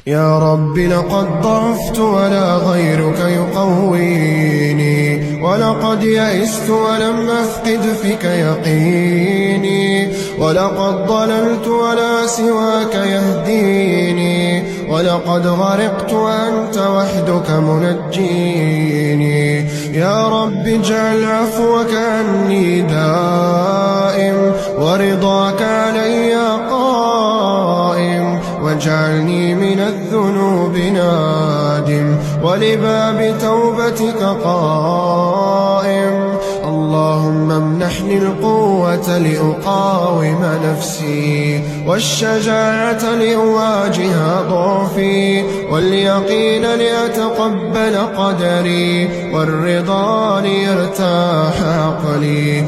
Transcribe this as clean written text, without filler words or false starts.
يا رب لقد ضعفت ولا غيرك يقويني، ولقد يئست ولم أفقد فيك يقيني، ولقد ضللت ولا سواك يهديني، ولقد غرقت وأنت وحدك منجيني. يا رب اجعل عفوك عني دائم، ورضاك علي قائم، واجعلني من الذنوب نادم، ولباب توبتك قائم. اللهم امنحني القوة لأقاوم نفسي، والشجاعة لأواجه ضعفي، واليقين لأتقبل قدري، والرضا ليرتاح عقلي.